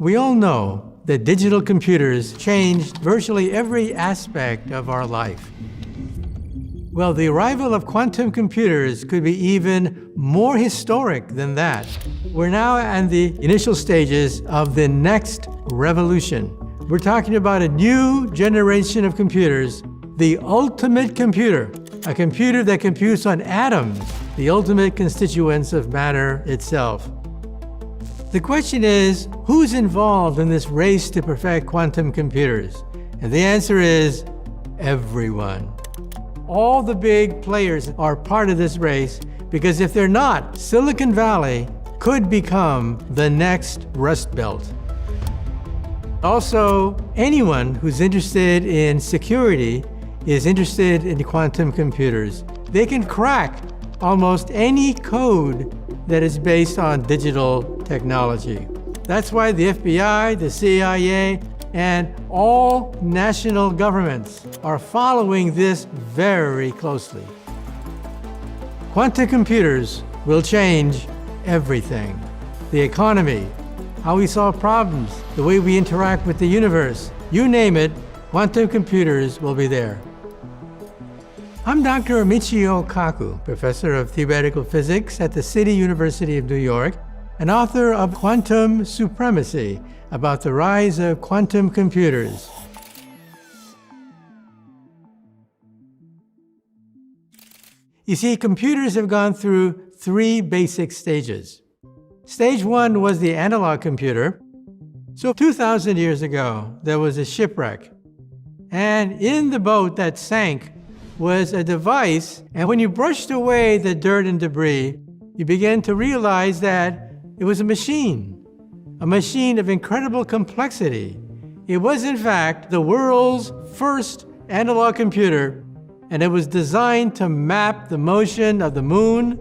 We all know that digital computers changed virtually every aspect of our life. Well, the arrival of quantum computers could be even more historic than that. We're now in the initial stages of the next revolution. We're talking about a new generation of computers, the ultimate computer, a computer that computes on atoms, the ultimate constituents of matter itself. The question is, who's involved in this race to perfect quantum computers? And the answer is everyone. All the big players are part of this race because if they're not, Silicon Valley could become the next Rust Belt. Also, anyone who's interested in security is interested in quantum computers. They can crack almost any code that is based on digital technology. That's why the FBI, the CIA, and all national governments are following this very closely. Quantum computers will change everything. The economy, how we solve problems, the way we interact with the universe, you name it, quantum computers will be there. I'm Dr. Michio Kaku, professor of theoretical physics at the City University of New York, and author of Quantum Supremacy, about the rise of quantum computers. You see, computers have gone through three basic stages. Stage one was the analog computer. So 2,000 years ago, there was a shipwreck. And in the boat that sank was a device, and when you brushed away the dirt and debris, you began to realize that it was a machine of incredible complexity. It was, in fact, the world's first analog computer, and it was designed to map the motion of the moon,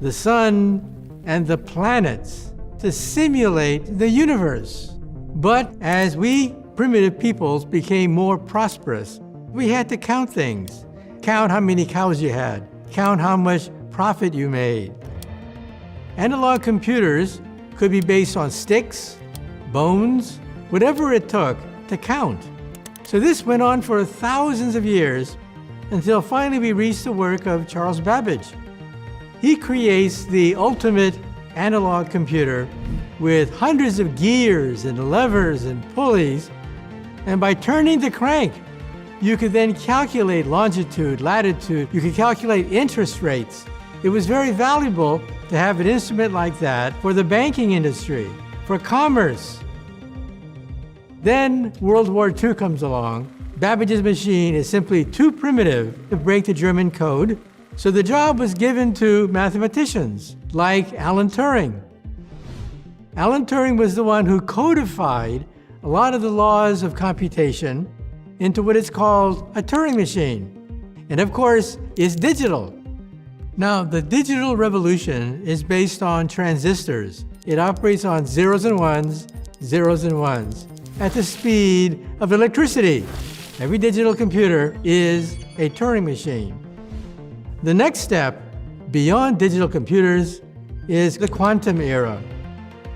the sun, and the planets to simulate the universe. But as we primitive peoples became more prosperous, we had to count things. Count how many cows you had. Count how much profit you made. Analog computers could be based on sticks, bones, whatever it took to count. So this went on for thousands of years until finally we reached the work of Charles Babbage. He creates the ultimate analog computer with hundreds of gears and levers and pulleys, and by turning the crank, you could then calculate longitude, latitude, you could calculate interest rates. It was very valuable to have an instrument like that for the banking industry, for commerce. Then World War II comes along. Babbage's machine is simply too primitive to break the German code, so the job was given to mathematicians like Alan Turing. Alan Turing was the one who codified a lot of the laws of computation into what is called a Turing machine. And of course, it's digital. Now, the digital revolution is based on transistors. It operates on zeros and ones, at the speed of electricity. Every digital computer is a Turing machine. The next step beyond digital computers is the quantum era.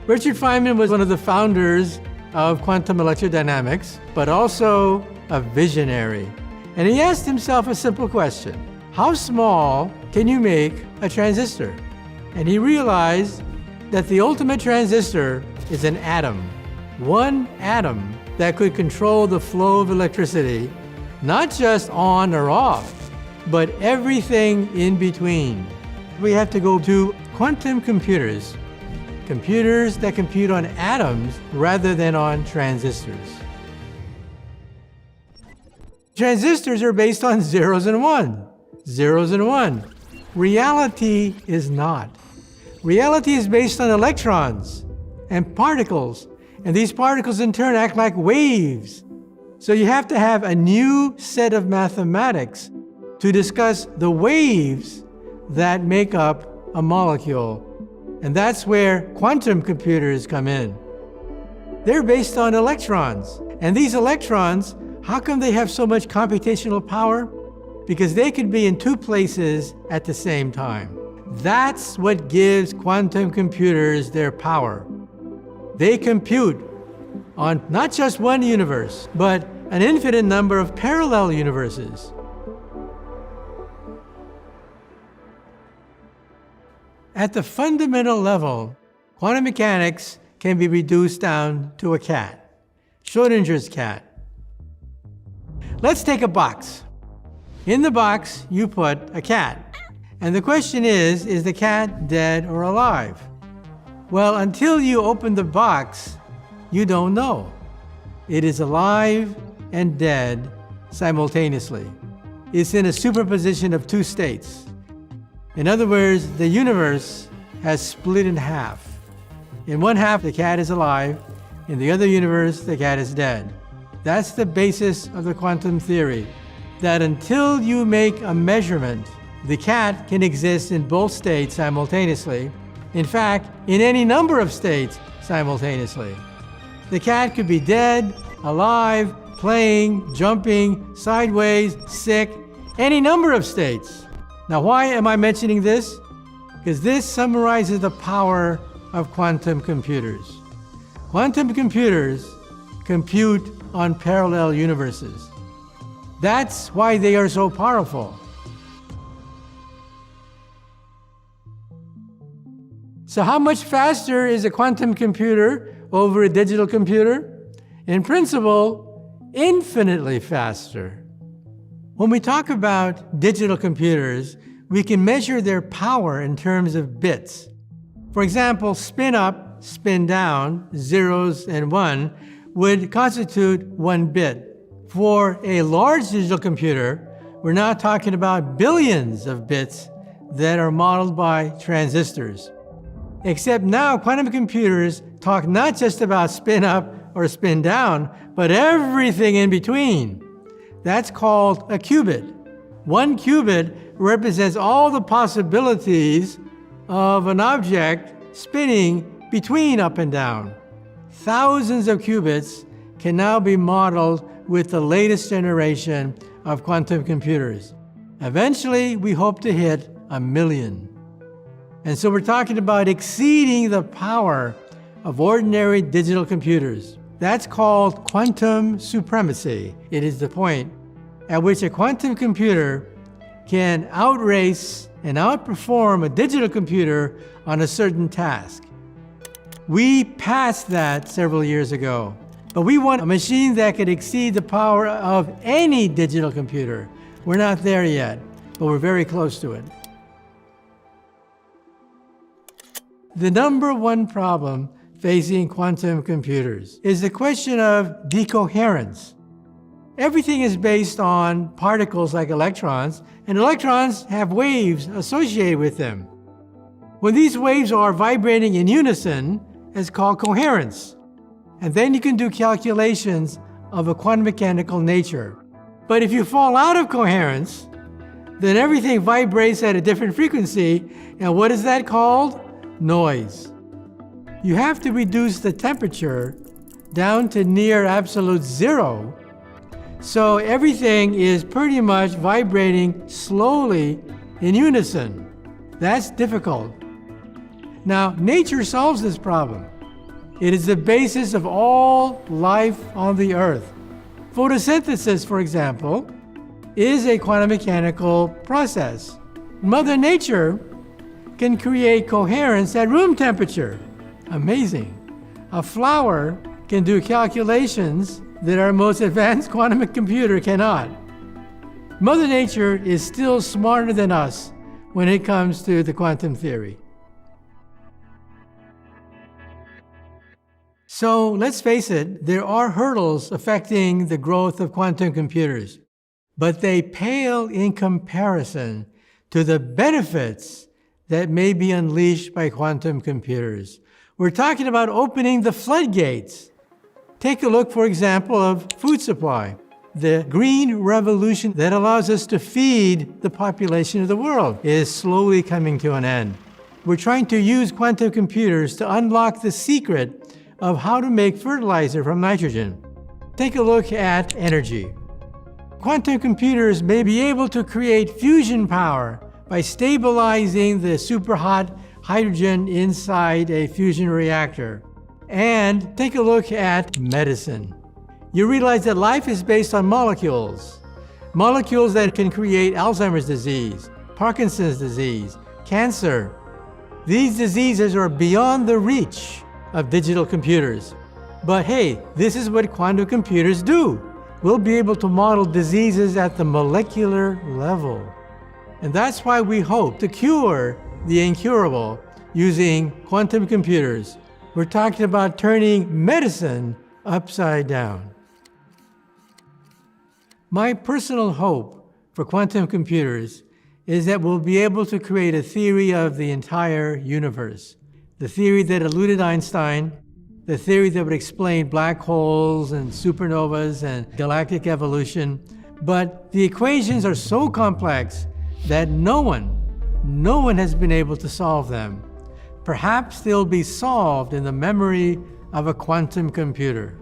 Richard Feynman was one of the founders of quantum electrodynamics, but also a visionary. And he asked himself a simple question: how small can you make a transistor? And he realized that the ultimate transistor is an atom. One atom that could control the flow of electricity, not just on or off, but everything in between. We have to go to quantum computers, computers that compute on atoms rather than on transistors. Transistors are based on zeros and one. Reality is not. Reality is based on electrons and particles, and these particles in turn act like waves. So you have to have a new set of mathematics to discuss the waves that make up a molecule. And that's where quantum computers come in. They're based on electrons. And these electrons, how come they have so much computational power? Because they could be in two places at the same time. That's what gives quantum computers their power. They compute on not just one universe, but an infinite number of parallel universes. At the fundamental level, quantum mechanics can be reduced down to a cat, Schrödinger's cat. Let's take a box. In the box, you put a cat. And the question is the cat dead or alive? Well, until you open the box, you don't know. It is alive and dead simultaneously. It's in a superposition of two states. In other words, the universe has split in half. In one half, the cat is alive. In the other universe, the cat is dead. That's the basis of the quantum theory, that until you make a measurement, the cat can exist in both states simultaneously. In fact, in any number of states simultaneously. The cat could be dead, alive, playing, jumping, sideways, sick, any number of states. Now, why am I mentioning this? Because this summarizes the power of quantum computers. Quantum computers compute on parallel universes. That's why they are so powerful. So how much faster is a quantum computer over a digital computer? In principle, infinitely faster. When we talk about digital computers, we can measure their power in terms of bits. For example, spin up, spin down, zeros and one, would constitute 1 bit. For a large digital computer, we're now talking about billions of bits that are modeled by transistors. Except now quantum computers talk not just about spin up or spin down, but everything in between. That's called a qubit. 1 qubit represents all the possibilities of an object spinning between up and down. Thousands of qubits can now be modeled with the latest generation of quantum computers. Eventually, we hope to hit 1 million. And so we're talking about exceeding the power of ordinary digital computers. That's called quantum supremacy. It is the point at which a quantum computer can outrace and outperform a digital computer on a certain task. We passed that several years ago, but we want a machine that could exceed the power of any digital computer. We're not there yet, but we're very close to it. The number one problem facing quantum computers is the question of decoherence. Everything is based on particles like electrons, and electrons have waves associated with them. When these waves are vibrating in unison, it's called coherence. And then you can do calculations of a quantum mechanical nature. But if you fall out of coherence, then everything vibrates at a different frequency, and what is that called? Noise. You have to reduce the temperature down to near absolute zero, so everything is pretty much vibrating slowly in unison. That's difficult. Now, nature solves this problem. It is the basis of all life on the earth. Photosynthesis, for example, is a quantum mechanical process. Mother Nature can create coherence at room temperature. Amazing. A flower can do calculations that our most advanced quantum computer cannot. Mother Nature is still smarter than us when it comes to the quantum theory. So let's face it, there are hurdles affecting the growth of quantum computers, but they pale in comparison to the benefits that may be unleashed by quantum computers. We're talking about opening the floodgates. Take a look, for example, of food supply. The green revolution that allows us to feed the population of the world is slowly coming to an end. We're trying to use quantum computers to unlock the secret of how to make fertilizer from nitrogen. Take a look at energy. Quantum computers may be able to create fusion power by stabilizing the superhot hydrogen inside a fusion reactor. And take a look at medicine. You realize that life is based on molecules. Molecules that can create Alzheimer's disease, Parkinson's disease, cancer. These diseases are beyond the reach of digital computers. But hey, this is what quantum computers do. We'll be able to model diseases at the molecular level. And that's why we hope to cure the incurable using quantum computers. We're talking about turning medicine upside down. My personal hope for quantum computers is that we'll be able to create a theory of the entire universe. The theory that eluded Einstein, the theory that would explain black holes and supernovas and galactic evolution. But the equations are so complex that no one has been able to solve them. Perhaps they'll be solved in the memory of a quantum computer.